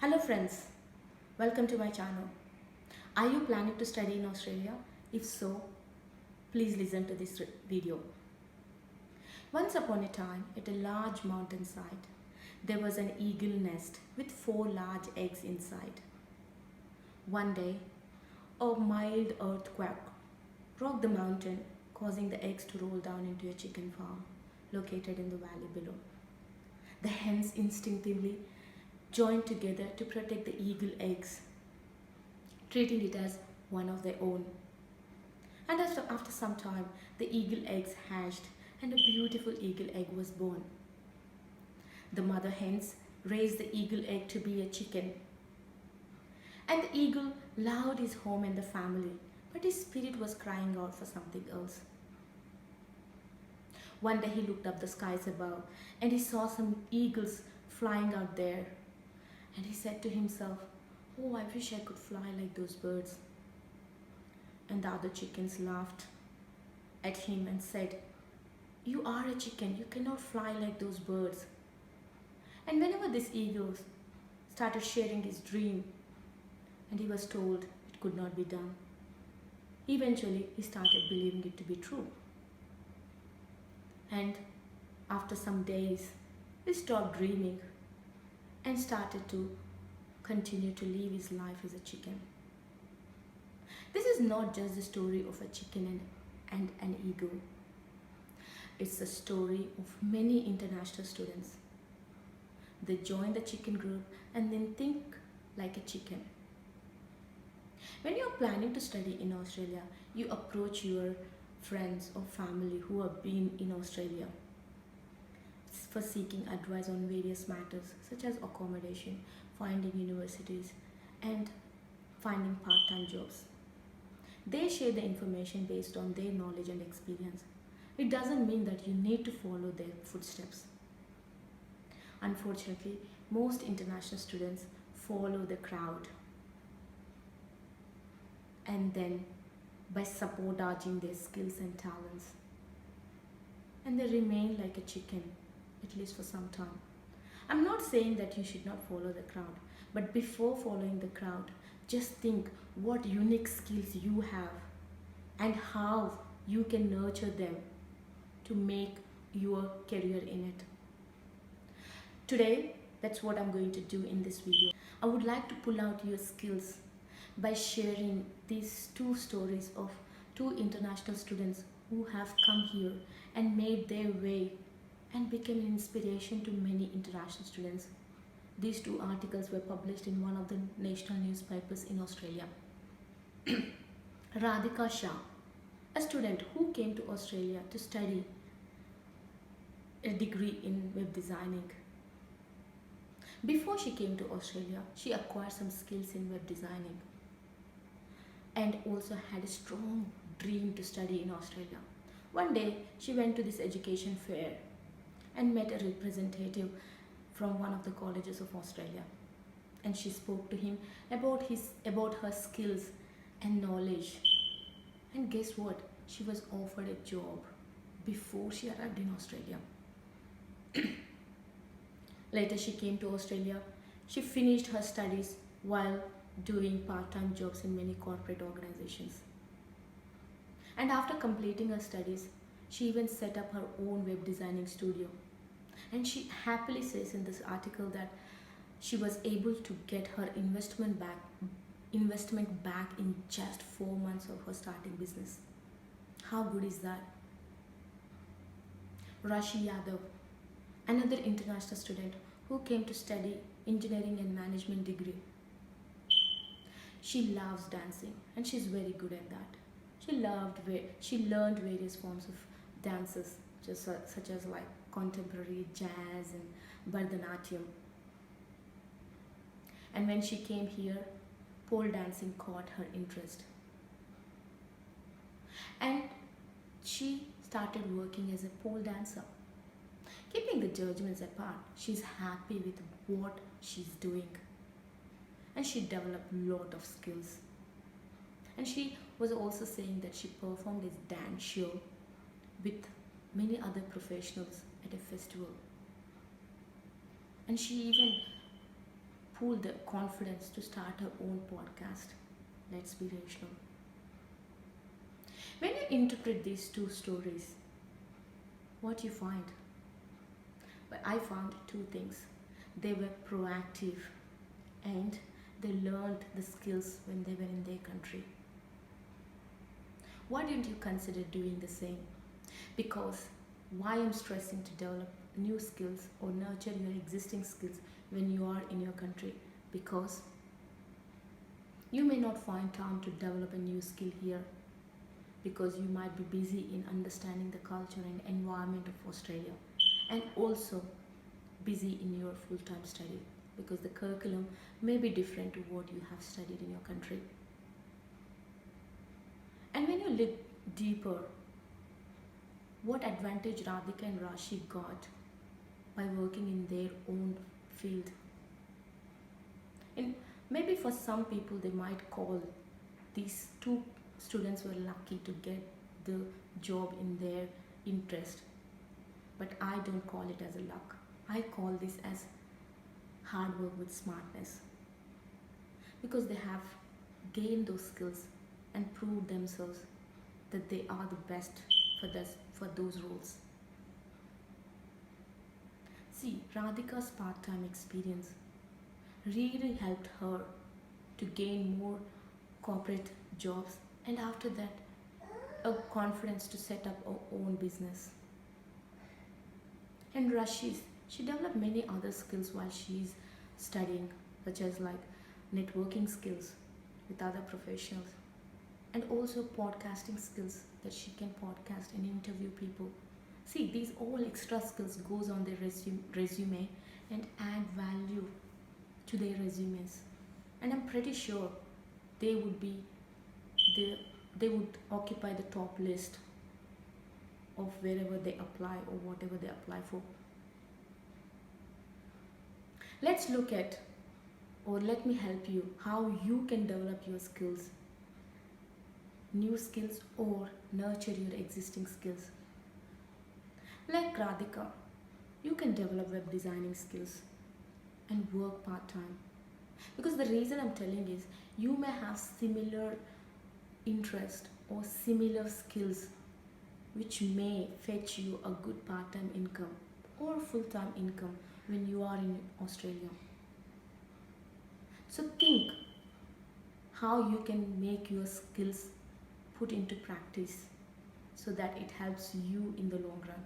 Hello friends, welcome to my channel. Are you planning to study in Australia? If so, please listen to this video. Once upon a time, at a large mountainside, there was an eagle nest with 4 large eggs inside. One day, a mild earthquake rocked the mountain, causing the eggs to roll down into a chicken farm located in the valley below. The hens instinctively joined together to protect the eagle eggs, treating it as one of their own. And after some time, the eagle eggs hatched and a beautiful eagle egg was born. The mother hens raised the eagle egg to be a chicken. And the eagle loved his home and the family, but his spirit was crying out for something else. One day he looked up the skies above and he saw some eagles flying out there. And he said to himself, "Oh, I wish I could fly like those birds." And the other chickens laughed at him and said, "You are a chicken, you cannot fly like those birds." And whenever this eagle started sharing his dream, and he was told it could not be done, eventually he started believing it to be true. And after some days, he stopped dreaming and started to continue to live his life as a chicken. This is not just the story of a chicken and an eagle. It's the story of many international students. They join the chicken group and then think like a chicken. When you're planning to study in Australia, you approach your friends or family who have been in Australia for seeking advice on various matters such as accommodation, finding universities, and finding part-time jobs. They share the information based on their knowledge and experience. It doesn't mean that you need to follow their footsteps. Unfortunately, most international students follow the crowd and then by sabotaging their skills and talents. And they remain like a chicken, at least for some time. I'm not saying that you should not follow the crowd, but before following the crowd, just think what unique skills you have and how you can nurture them to make your career in it. Today, that's what I'm going to do in this video. I would like to pull out your skills by sharing these 2 stories of 2 international students who have come here and made their way and became an inspiration to many international students. These 2 articles were published in one of the national newspapers in Australia. Radhika Shah, a student who came to Australia to study a degree in web designing. Before she came to Australia, she acquired some skills in web designing and also had a strong dream to study in Australia. One day, she went to this education fair and met a representative from one of the colleges of Australia. And she spoke to him about her skills and knowledge. And guess what? She was offered a job before she arrived in Australia. Later, she came to Australia. She finished her studies while doing part-time jobs in many corporate organizations. And after completing her studies, she even set up her own web designing studio. And she happily says in this article that she was able to get her investment back in just 4 months of her starting business. How good is that? Rashi Yadav, another international student who came to study engineering and management degree. She loves dancing and she's very good at that. She learned various forms of dances, such as like contemporary, jazz, and Bharatanatyam. And when she came here, pole dancing caught her interest. And she started working as a pole dancer. Keeping the judgments apart, she's happy with what she's doing. And she developed a lot of skills. And she was also saying that she performed this dance show with many other professionals at a festival. And she even pull the confidence to start her own podcast. Let's be rational. When you interpret these two stories, what you find? Well, I found two things. They were proactive and they learned the skills when they were in their country. Why didn't you consider doing the same? Because why I'm stressing to develop new skills or nurture your existing skills when you are in your country? Because you may not find time to develop a new skill here because you might be busy in understanding the culture and environment of Australia, and also busy in your full-time study because the curriculum may be different to what you have studied in your country. And when you look deeper, what advantage Radhika and Rashi got by working in their own field? And maybe for some people they might call these two students were lucky to get the job in their interest, but I don't call it as a luck. I call this as hard work with smartness because they have gained those skills and proved themselves that they are the best for those roles. See, Radhika's part-time experience really helped her to gain more corporate jobs, and after that a confidence to set up her own business. And Rashi's, she developed many other skills while she's studying, such as like networking skills with other professionals, and also podcasting skills that she can podcast and interview people. See, these all extra skills goes on their resume and add value to their resumes, and I'm pretty sure they would be they would occupy the top list of wherever they apply or whatever they apply for. Let's look at, or let me help you how you can develop your skills, new skills, or nurture your existing skills. Like Radhika, you can develop web designing skills and work part-time, because the reason I'm telling is you may have similar interest or similar skills which may fetch you a good part-time income or full-time income when you are in Australia. So think how you can make your skills put into practice so that it helps you in the long run.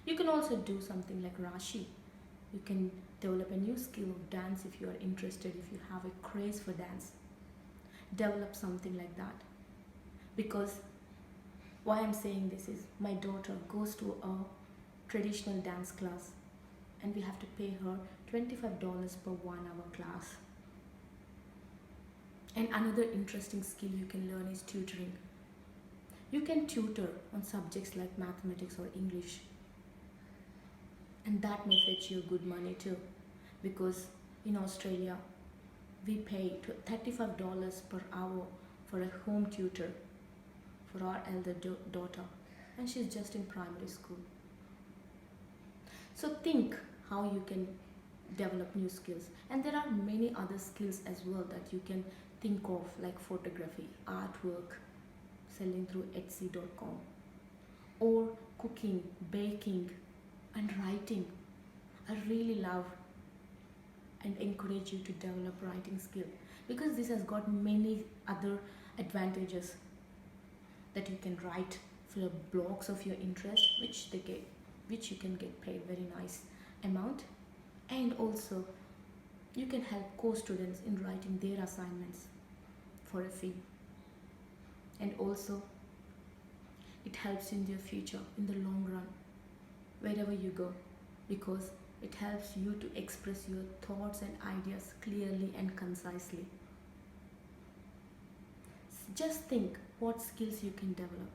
You can also do something like Rashi. You can develop a new skill of dance if you are interested, if you have a craze for dance. Develop something like that. Because why I'm saying this is my daughter goes to a traditional dance class and we have to pay her $25 per 1 hour class. And another interesting skill you can learn is tutoring. You can tutor on subjects like mathematics or English, and that may fetch you good money too, because in Australia we pay $35 per hour for a home tutor for our elder daughter, and she's just in primary school. So think how you can develop new skills, and there are many other skills as well that you can think of, like photography, artwork, selling through Etsy.com, or cooking, baking, and writing. I really love and encourage you to develop writing skill, because this has got many other advantages, that you can write for blogs of your interest which you can get paid very nice amount, and also you can help co-students in writing their assignments for a fee, and also it helps in their future in the long run wherever you go, because it helps you to express your thoughts and ideas clearly and concisely. Just think what skills you can develop.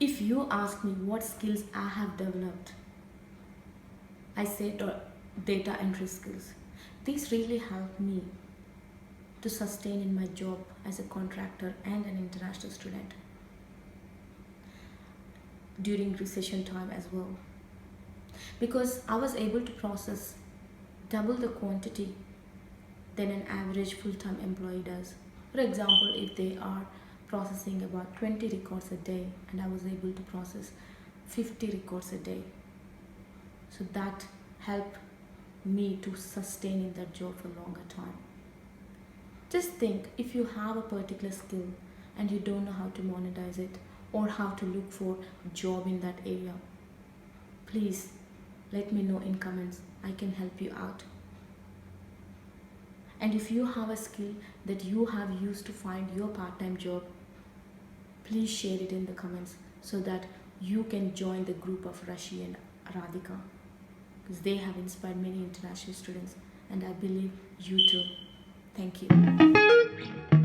If you ask me what skills I have developed, I say data entry skills. These really help me to sustain in my job as a contractor and an international student during recession time as well, because I was able to process double the quantity than an average full-time employee does. For example, if they are processing about 20 records a day and I was able to process 50 records a day, so that helped me to sustain in that job for longer time. Just think, if you have a particular skill and you don't know how to monetize it or how to look for a job in that area, please let me know in comments. I can help you out. And if you have a skill that you have used to find your part-time job, please share it in the comments so that you can join the group of Rashi and Radhika, because they have inspired many international students and I believe you too. Thank you.